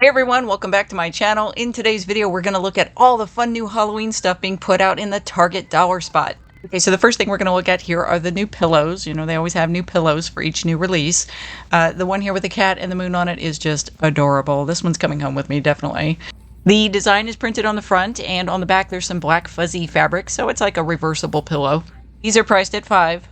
Hey everyone, welcome back to my channel. In today's video, we're going to look at all the fun new Halloween stuff being put out in the Target dollar spot. Okay, so the first thing we're going to look at here are the new pillows. You know, they always have new pillows for each new release. The one here with the cat and the moon on it is just adorable. This one's coming home with me, definitely. The design is printed on the front, and on the back there's some black fuzzy fabric, so it's like a reversible pillow. These are priced at $5.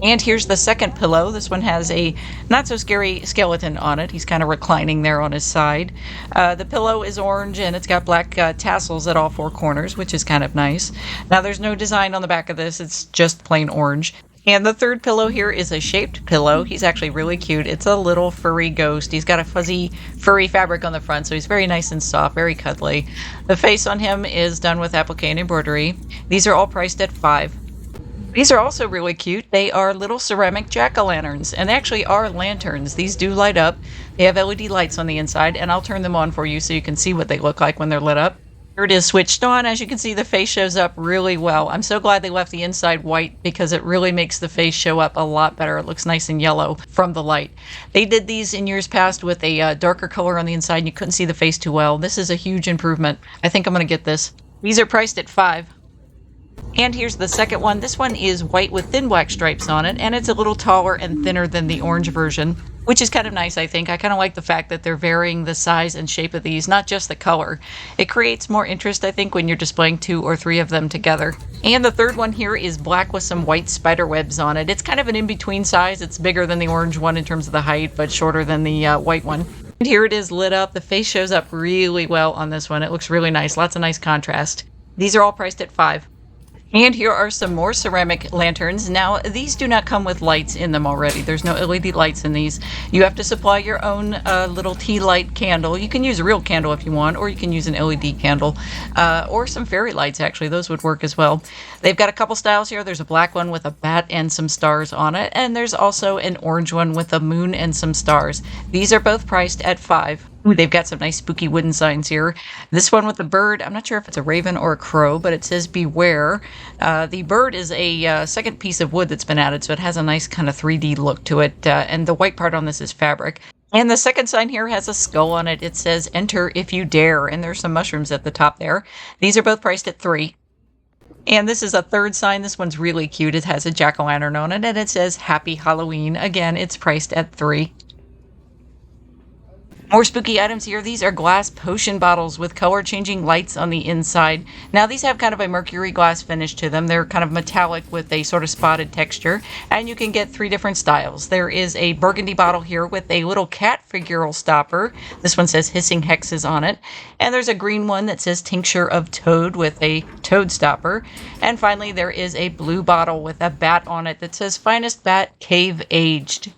And here's the second pillow. This one has a not so scary skeleton on it. He's kind of reclining there on his side. The pillow is orange and it's got black tassels at all four corners, which is kind of nice. Now there's no design on the back of this. It's just plain orange. And the third pillow here is a shaped pillow. He's actually really cute. It's a little furry ghost. He's got a fuzzy, furry fabric on the front, so he's very nice and soft, very cuddly. The face on him is done with applique and embroidery. These are all priced at $5. These are also really cute. They are little ceramic jack-o'-lanterns, and they actually are lanterns. These do light up. They have LED lights on the inside, and I'll turn them on for you so you can see what they look like when they're lit up. Here it is switched on. As you can see, the face shows up really well. I'm so glad they left the inside white because it really makes the face show up a lot better. It looks nice and yellow from the light. They did these in years past with a darker color on the inside, and you couldn't see the face too well. This is a huge improvement. I think I'm going to get this. These are priced at $5. And here's the second one. This one is white with thin black stripes on it, and it's a little taller and thinner than the orange version, which is kind of nice, I think. I kind of like the fact that they're varying the size and shape of these, not just the color. It creates more interest, I think, when you're displaying 2 or 3 of them together. And the third one here is black with some white spider webs on it. It's kind of an in-between size. It's bigger than the orange one in terms of the height, but shorter than the white one. And here it is lit up. The face shows up really well on this one. It looks really nice. Lots of nice contrast. These are all priced at $5. And here are some more ceramic lanterns. Now, these do not come with lights in them already. There's no LED lights in these. You have to supply your own little tea light candle. You can use a real candle if you want, or you can use an LED candle, or some fairy lights, actually. Those would work as well. They've got a couple styles here. There's a black one with a bat and some stars on it, and there's also an orange one with a moon and some stars. These are both priced at $5. Ooh, they've got some nice spooky wooden signs here. This one with the bird, I'm not sure if it's a raven or a crow, but it says beware. The bird is a second piece of wood that's been added, so it has a nice kind of 3D look to it, and the white part on this is fabric. And the second sign here has a skull on it. It says, enter if you dare, and there's some mushrooms at the top there. These are both priced at $3. And this is a third sign. This one's really cute. It has a jack-o'-lantern on it, and it says, Happy Halloween. Again, it's priced at $3. More spooky items here. These are glass potion bottles with color-changing lights on the inside. Now, these have kind of a mercury glass finish to them. They're kind of metallic with a sort of spotted texture, and you can get 3 different styles. There is a burgundy bottle here with a little cat figural stopper. This one says hissing hexes on it. And there's a green one that says tincture of toad with a toad stopper. And finally, there is a blue bottle with a bat on it that says finest bat cave aged.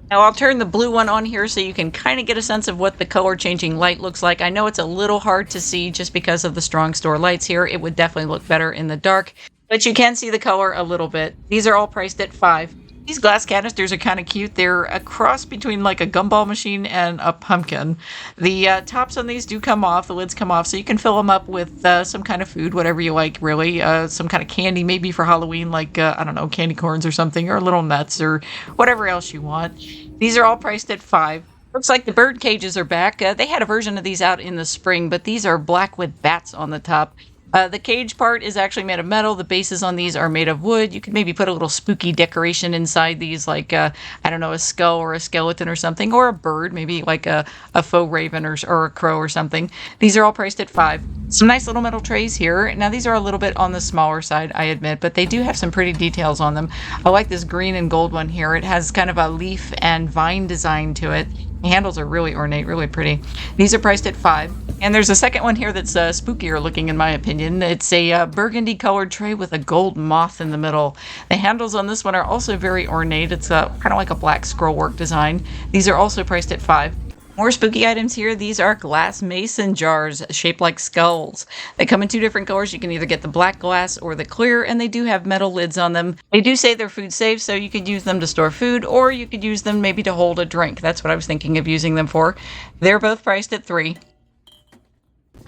Now I'll turn the blue one on here so you can kind of get a sense of what the color changing light looks like. I know it's a little hard to see just because of the strong store lights here. It would definitely look better in the dark, but you can see the color a little bit. These are all priced at $5. These glass canisters are kind of cute. They're a cross between like a gumball machine and a pumpkin. The tops on these do come off, the lids come off, so you can fill them up with some kind of food, whatever you like, really. Some kind of candy, maybe for Halloween, like, I don't know, candy corns or something, or little nuts, or whatever else you want. These are all priced at $5. Looks like the bird cages are back. They had a version of these out in the spring, but these are black with bats on the top. The cage part is actually made of metal. The bases on these are made of wood. You could maybe put a little spooky decoration inside these, like, I don't know, a skull or a skeleton or something, or a bird, maybe like a faux raven or a crow or something. These are all priced at $5. Some nice little metal trays here. Now, these are a little bit on the smaller side, I admit, but they do have some pretty details on them. I like this green and gold one here. It has kind of a leaf and vine design to it. The handles are really ornate, really pretty. These are priced at $5. And there's a second one here that's spookier looking, in my opinion. It's a burgundy colored tray with a gold moth in the middle. The handles on this one are also very ornate. It's kind of like a black scrollwork design. These are also priced at $5. More spooky items here. These are glass mason jars shaped like skulls. They come in 2 different colors. You can either get the black glass or the clear, and they do have metal lids on them. They do say they're food safe, so you could use them to store food, or you could use them maybe to hold a drink. That's what I was thinking of using them for. They're both priced at $3.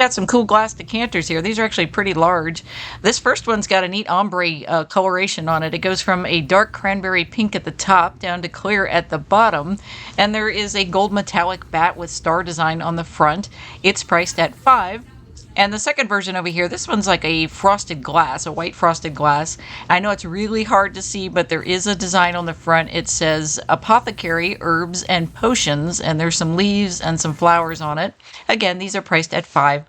Got some cool glass decanters here. These are actually pretty large. This first one's got a neat ombre coloration on it. It goes from a dark cranberry pink at the top down to clear at the bottom. And there is a gold metallic bat with star design on the front. It's priced at $5. And the second version over here, this one's like a frosted glass, a white frosted glass. I know it's really hard to see, but there is a design on the front. It says apothecary, herbs, and potions, and there's some leaves and some flowers on it. Again, these are priced at $5.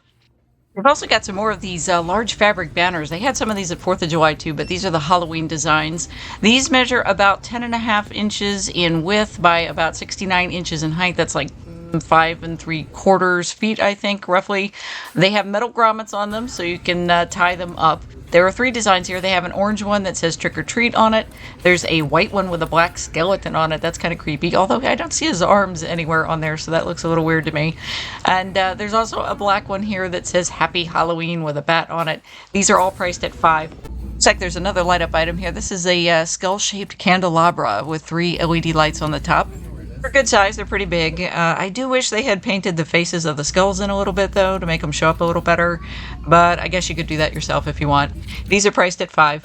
We've also got some more of these large fabric banners. They had some of these at 4th of July too, but these are the Halloween designs. These measure about 10.5 inches in width by about 69 inches in height. That's like 5 3/4 feet, I think, roughly. They have metal grommets on them, so you can tie them up. There are 3 designs here. They have an orange one that says trick or treat on it. There's a white one with a black skeleton on it. That's kind of creepy, although I don't see his arms anywhere on there, so that looks a little weird to me. And there's also a black one here that says Happy Halloween with a bat on it. These are all priced at $5. Looks like there's another light up item here. This is a skull-shaped candelabra with 3 LED lights on the top. They're good size. They're pretty big. I do wish they had painted the faces of the skulls in a little bit, though, to make them show up a little better. But I guess you could do that yourself if you want. These are priced at $5.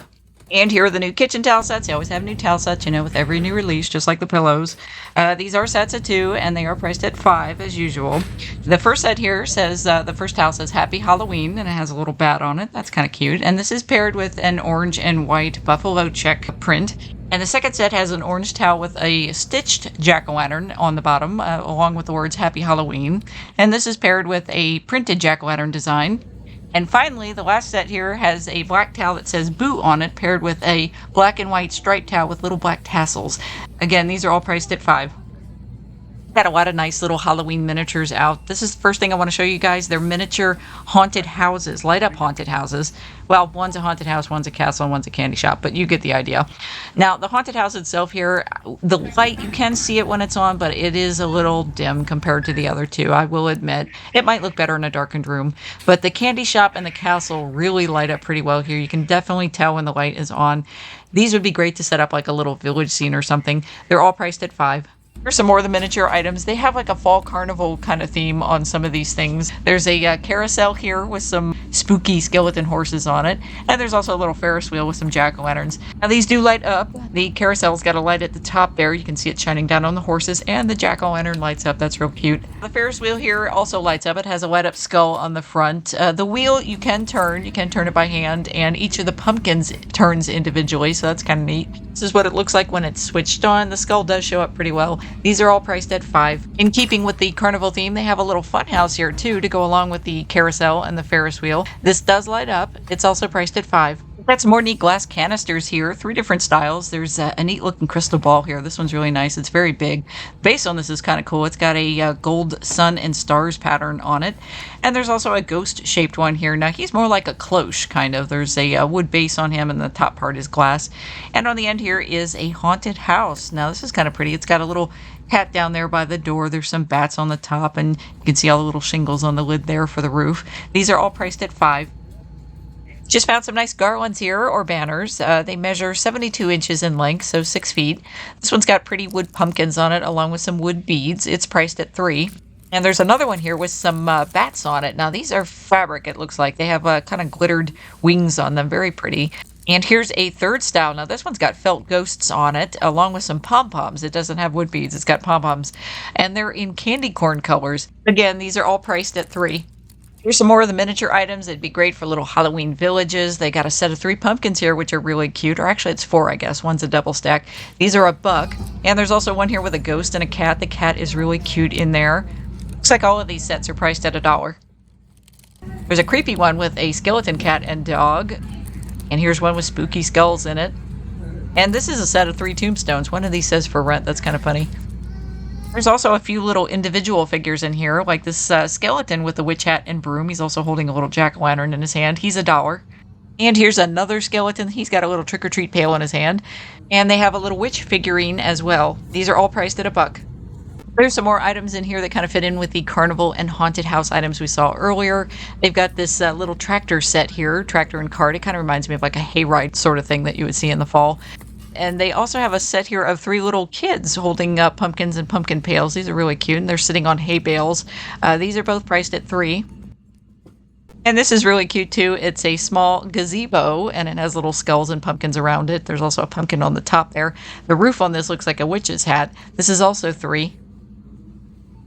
And here are the new kitchen towel sets. They always have new towel sets, you know, with every new release, just like the pillows. These are sets of 2, and they are priced at $5, as usual. The first set here says, the first towel says Happy Halloween, and it has a little bat on it. That's kind of cute. And this is paired with an orange and white buffalo check print. And the second set has an orange towel with a stitched jack-o'-lantern on the bottom, along with the words Happy Halloween. And this is paired with a printed jack-o'-lantern design. And finally, the last set here has a black towel that says Boo on it, paired with a black and white striped towel with little black tassels. Again, these are all priced at $5. Got a lot of nice little Halloween miniatures out. This is the first thing I want to show you guys. They're miniature haunted houses, light up haunted houses. Well, one's a haunted house, one's a castle, and one's a candy shop, but you get the idea. Now, the haunted house itself here, the light, you can see it when it's on, but it is a little dim compared to the other 2, I will admit. It might look better in a darkened room, but the candy shop and the castle really light up pretty well here. You can definitely tell when the light is on. These would be great to set up like a little village scene or something. They're all priced at $5. Here's some more of the miniature items. They have like a fall carnival kind of theme on some of these things. There's a carousel here with some spooky skeleton horses on it. And there's also a little Ferris wheel with some jack-o'-lanterns. Now these do light up. The carousel's got a light at the top there. You can see it shining down on the horses, and the jack-o'-lantern lights up. That's real cute. The Ferris wheel here also lights up. It has a light up skull on the front. The wheel you can turn. You can turn it by hand, and each of the pumpkins turns individually, so that's kind of neat. This is what it looks like when it's switched on. The skull does show up pretty well. These are all priced at $5. In keeping with the carnival theme, they have a little fun house here too to go along with the carousel and the Ferris wheel. This does light up. It's also priced at $5. Got some more neat glass canisters here, 3 different styles. There's a neat looking crystal ball here. This one's really nice. It's very big. The base on this is kind of cool. It's got a gold sun and stars pattern on it. And there's also a ghost shaped one here. Now he's more like a cloche kind of. There's a wood base on him, and the top part is glass. And on the end here is a haunted house. Now this is kind of pretty. It's got a little cat down there by the door. There's some bats on the top, and you can see all the little shingles on the lid there for the roof. These are all priced at $5. Just found some nice garlands here, or banners. They measure 72 inches in length, so 6 feet. This one's got pretty wood pumpkins on it, along with some wood beads. It's priced at $3. And there's another one here with some bats on it. Now, these are fabric, it looks like. They have kind of glittered wings on them. Very pretty. And here's a third style. Now, this one's got felt ghosts on it, along with some pom-poms. It doesn't have wood beads. It's got pom-poms. And they're in candy corn colors. Again, these are all priced at $3. Here's some more of the miniature items. It'd be great for little Halloween villages. They got a set of 3 pumpkins here, which are really cute. Or actually, it's 4, I guess. One's a double stack. These are $1. And there's also one here with a ghost and a cat. The cat is really cute in there. Looks like all of these sets are priced at $1. There's a creepy one with a skeleton cat and dog. And here's one with spooky skulls in it. And this is a set of 3 tombstones. One of these says for rent. That's kind of funny. There's also a few little individual figures in here, like this skeleton with a witch hat and broom. He's also holding a little jack-o'-lantern in his hand. He's $1. And here's another skeleton. He's got a little trick-or-treat pail in his hand. And they have a little witch figurine as well. These are all priced at $1. There's some more items in here that kind of fit in with the carnival and haunted house items we saw earlier. They've got this little tractor set here, tractor and cart. It kind of reminds me of like a hayride sort of thing that you would see in the fall. And they also have a set here of 3 little kids holding pumpkins and pumpkin pails. These are really cute, and they're sitting on hay bales. These are both priced at $3. And this is really cute too. It's a small gazebo and it has little skulls and pumpkins around it. There's also a pumpkin on the top there. The roof on this looks like a witch's hat. This is also 3.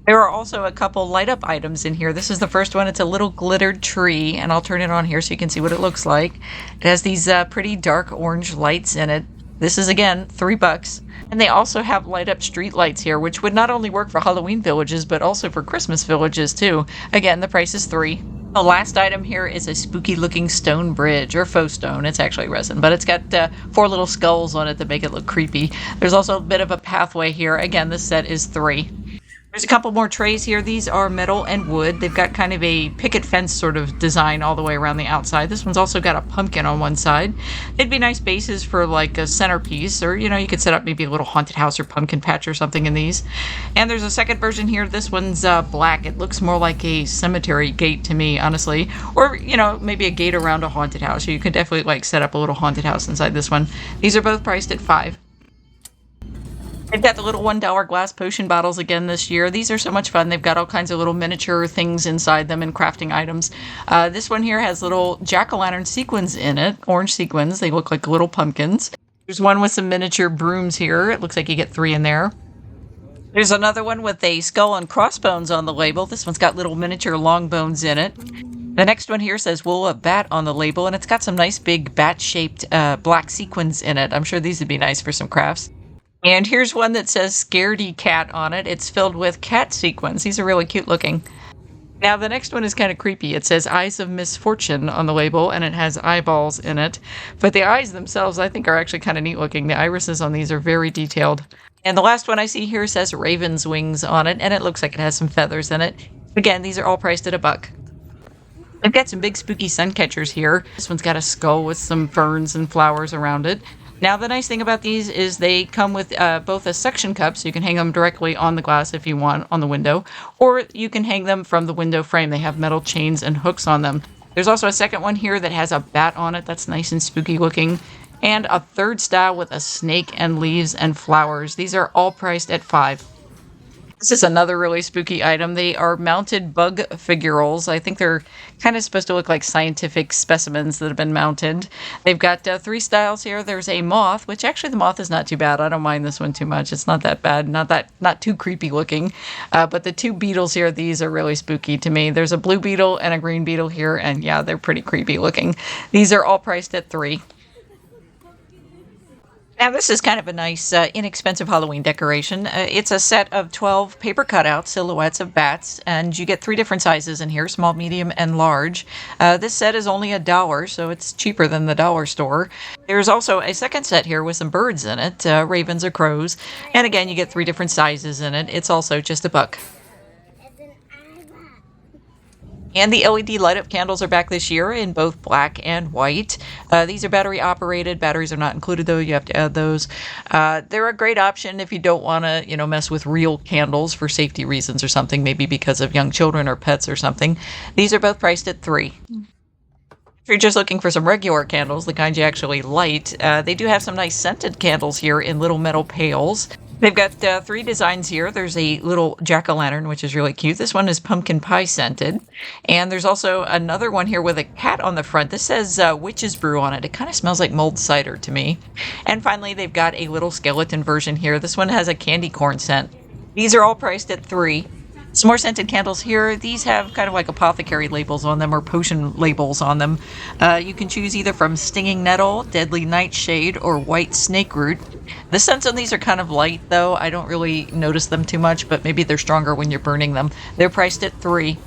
There are also a couple light up items in here. This is the first one. It's a little glittered tree, and I'll turn it on here so you can see what it looks like. It has these pretty dark orange lights in it. This is again $3. And they also have light up street lights here, which would not only work for Halloween villages, but also for Christmas villages too. Again, the price is 3. The last item here is a spooky looking stone bridge, or faux stone. It's actually resin, but it's got 4 little skulls on it that make it look creepy. There's also a bit of a pathway here. Again, this set is 3. There's a couple more trays here. These are metal and wood. They've got kind of a picket fence sort of design all the way around the outside. This one's also got a pumpkin on one side. They'd be nice bases for like a centerpiece, or you could set up maybe a little haunted house or pumpkin patch or something in these. And there's a second version here. This one's black. It looks more like a cemetery gate to me, honestly, or maybe a gate around a haunted house. So you could definitely like set up a little haunted house inside this one. These are both priced at 5. They've got the little $1 glass potion bottles again this year. These are so much fun. They've got all kinds of little miniature things inside them and crafting items. This one here has little jack-o'-lantern sequins in it, orange sequins. They look like little pumpkins. There's one with some miniature brooms here. It looks like you get 3 in there. There's another one with a skull and crossbones on the label. This one's got little miniature long bones in it. The next one here says wool a bat on the label, and it's got some nice big bat-shaped black sequins in it. I'm sure these would be nice for some crafts. And here's one that says Scaredy Cat on it. It's filled with cat sequins. These are really cute looking. Now the next one is kind of creepy. It says Eyes of Misfortune on the label, and it has eyeballs in it. But the eyes themselves, I think, are actually kind of neat looking. The irises on these are very detailed. And the last one I see here says Raven's Wings on it, and it looks like it has some feathers in it. Again, these are all priced at $1. I've got some big spooky suncatchers here. This one's got a skull with some ferns and flowers around it. Now, the nice thing about these is they come with both a suction cup, so you can hang them directly on the glass if you want, on the window, or you can hang them from the window frame. They have metal chains and hooks on them. There's also a second one here that has a bat on it that's nice and spooky looking, and a third style with a snake and leaves and flowers. These are all priced at $5. This is another really spooky item. They are mounted bug figureals. I think they're kind of supposed to look like scientific specimens that have been mounted. They've got 3 styles here. There's a moth, which actually the moth is not too bad. I don't mind this one too much. It's not that bad. Not too creepy looking. But the 2 beetles here, these are really spooky to me. There's a blue beetle and a green beetle here, and yeah, they're pretty creepy looking. These are all priced at $3. Now, this is kind of a nice, inexpensive Halloween decoration. It's a set of 12 paper cutout silhouettes of bats, and you get 3 different sizes in here, small, medium, and large. This set is only $1, so it's cheaper than the dollar store. There's also a second set here with some birds in it, ravens or crows, and again, you get 3 different sizes in it. It's also just $1. And the LED light-up candles are back this year in both black and white. These are battery-operated. Batteries are not included, though. You have to add those. They're a great option if you don't want to, mess with real candles for safety reasons or something, maybe because of young children or pets or something. These are both priced at $3. If you're just looking for some regular candles, the kind you actually light, they do have some nice scented candles here in little metal pails. They've got 3 designs here. There's a little jack-o'-lantern, which is really cute. This one is pumpkin pie scented. And there's also another one here with a cat on the front. This says witch's brew on it. It kind of smells like mulled cider to me. And finally, they've got a little skeleton version here. This one has a candy corn scent. These are all priced at $3. Some more scented candles here. These have kind of like apothecary labels on them or potion labels on them. You can choose either from stinging nettle, deadly nightshade, or white snake root. The scents on these are kind of light, though. I don't really notice them too much, but maybe they're stronger when you're burning them. They're priced at $3.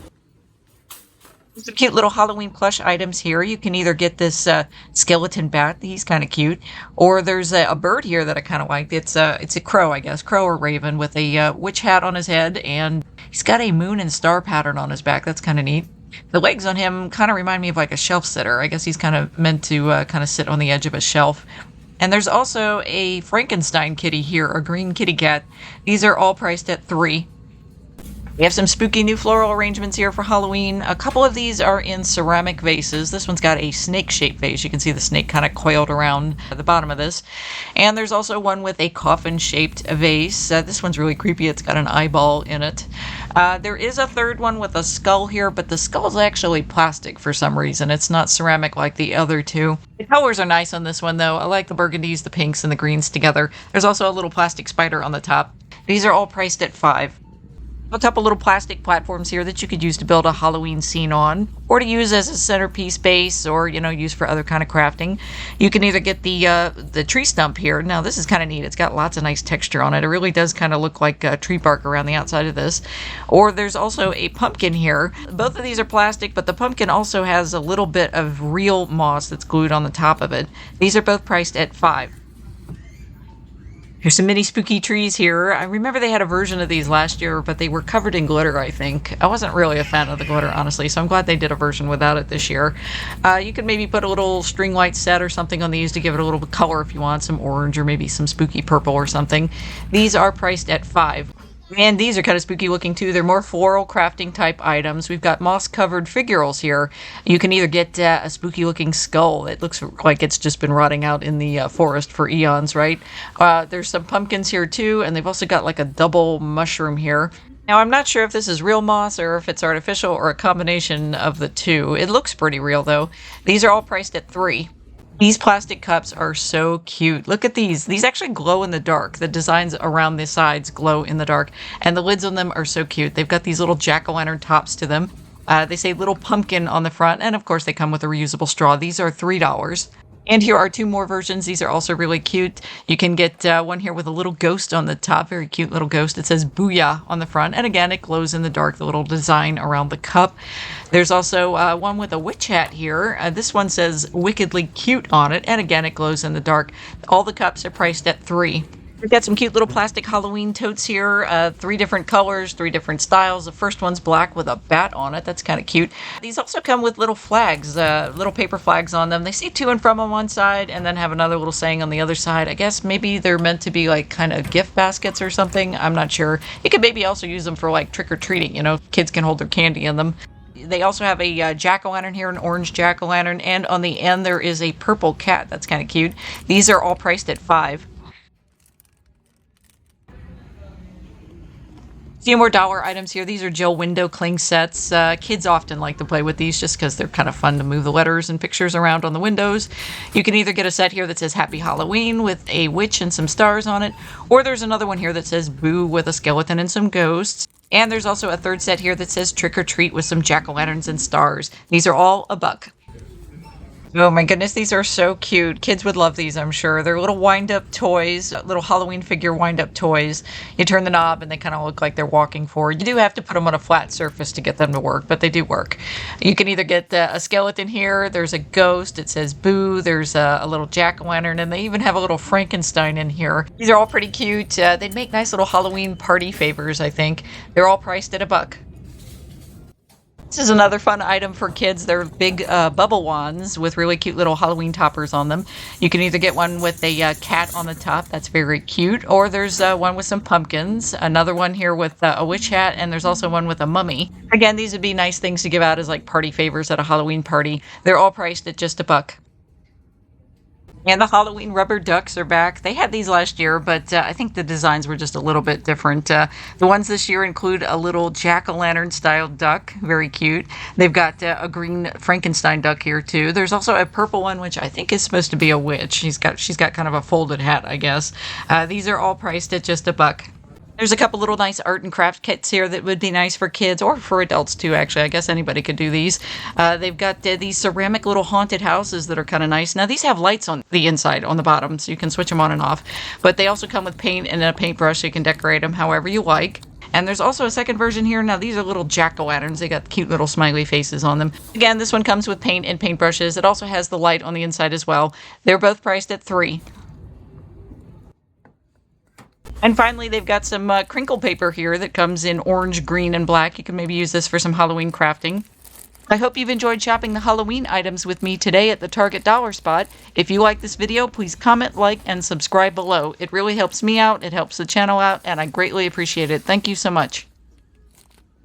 Some cute little Halloween plush items here. You can either get this skeleton bat. He's kind of cute. Or there's a bird here that I kind of like. It's a crow, I guess. Crow or raven with a witch hat on his head. And he's got a moon and star pattern on his back. That's kind of neat. The legs on him kind of remind me of like a shelf sitter. I guess he's kind of meant to kind of sit on the edge of a shelf. And there's also a Frankenstein kitty here, a green kitty cat. These are all priced at $3. We have some spooky new floral arrangements here for Halloween. A couple of these are in ceramic vases. This one's got a snake-shaped vase. You can see the snake kind of coiled around the bottom of this. And there's also one with a coffin-shaped vase. This one's really creepy. It's got an eyeball in it. There is a third one with a skull here, but the skull's actually plastic for some reason. It's not ceramic like the other two. The colors are nice on this one, though. I like the burgundies, the pinks, and the greens together. There's also a little plastic spider on the top. These are all priced at $5. A couple little plastic platforms here that you could use to build a Halloween scene on, or to use as a centerpiece base, or use for other kind of crafting. You can either get the tree stump here. Now this is kind of neat. It's got lots of nice texture on it. It really does kind of look like tree bark around the outside of this. Or there's also a pumpkin here. Both of these are plastic, but the pumpkin also has a little bit of real moss that's glued on the top of it. These are both priced at $5. Here's some mini spooky trees here. I remember they had a version of these last year, but they were covered in glitter, I think. I wasn't really a fan of the glitter, honestly, so I'm glad they did a version without it this year. You could maybe put a little string light set or something on these to give it a little bit of color if you want, some orange or maybe some spooky purple or something. These are priced at $5. And these are kind of spooky looking too. They're more floral crafting type items. We've got moss covered figurals here. You can either get a spooky looking skull. It looks like it's just been rotting out in the forest for eons, right? There's some pumpkins here too, and they've also got like a double mushroom here. Now, I'm not sure if this is real moss or if it's artificial or a combination of the two. It looks pretty real though. These are all priced at $3. These plastic cups are so cute. Look at these. These actually glow in the dark. The designs around the sides glow in the dark, and the lids on them are so cute. They've got these little jack-o'-lantern tops to them. They say little pumpkin on the front, and of course they come with a reusable straw. These are $3. And here are two more versions. These are also really cute. You can get one here with a little ghost on the top. Very cute little ghost. It says Booyah on the front. And again, it glows in the dark, the little design around the cup. There's also one with a witch hat here. This one says Wickedly Cute on it. And again, it glows in the dark. All the cups are priced at $3. We've got some cute little plastic Halloween totes here. 3 different colors, 3 different styles. The first one's black with a bat on it. That's kind of cute. These also come with little flags, little paper flags on them. They say to and from on one side and then have another little saying on the other side. I guess maybe they're meant to be like kind of gift baskets or something. I'm not sure. You could maybe also use them for like trick-or-treating. Kids can hold their candy in them. They also have a jack-o'-lantern here, an orange jack-o'-lantern. And on the end, there is a purple cat. That's kind of cute. These are all priced at $5. Few more dollar items here. These are Jill window cling sets. Kids often like to play with these just because they're kind of fun to move the letters and pictures around on the windows. You can either get a set here that says Happy Halloween with a witch and some stars on it, or there's another one here that says Boo with a skeleton and some ghosts. And there's also a third set here that says Trick or Treat with some jack-o'-lanterns and stars. These are all $1. Oh my goodness, these are so cute. Kids would love these, I'm sure. They're little wind-up toys, little Halloween figure wind-up toys. You turn the knob and they kind of look like they're walking forward. You do have to put them on a flat surface to get them to work, but they do work. You can either get a skeleton here, there's a ghost, it says Boo, there's a little jack-o'-lantern, and they even have a little Frankenstein in here. These are all pretty cute. They'd make nice little Halloween party favors, I think. They're all priced at $1. This is another fun item for kids. They're big bubble wands with really cute little Halloween toppers on them. You can either get one with a cat on the top. That's very cute. Or there's one with some pumpkins. Another one here with a witch hat. And there's also one with a mummy. Again, these would be nice things to give out as like party favors at a Halloween party. They're all priced at just $1. And the Halloween rubber ducks are back. They had these last year, but I think the designs were just a little bit different. The ones this year include a little jack-o'-lantern style duck. Very cute. They've got a green Frankenstein duck here too. There's also a purple one, which I think is supposed to be a witch. She's got kind of a folded hat, I guess. These are all priced at just $1. There's a couple little nice art and craft kits here that would be nice for kids or for adults too, actually. I guess anybody could do these. They've got these ceramic little haunted houses that are kind of nice. Now, these have lights on the inside, on the bottom, so you can switch them on and off. But they also come with paint and a paintbrush, so you can decorate them however you like. And there's also a second version here. Now, these are little jack-o'-lanterns. They got cute little smiley faces on them. Again, this one comes with paint and paintbrushes. It also has the light on the inside as well. They're both priced at $3. And finally, they've got some crinkle paper here that comes in orange, green, and black. You can maybe use this for some Halloween crafting. I hope you've enjoyed shopping the Halloween items with me today at the Target Dollar Spot. If you like this video, please comment, like, and subscribe below. It really helps me out, it helps the channel out, and I greatly appreciate it. Thank you so much.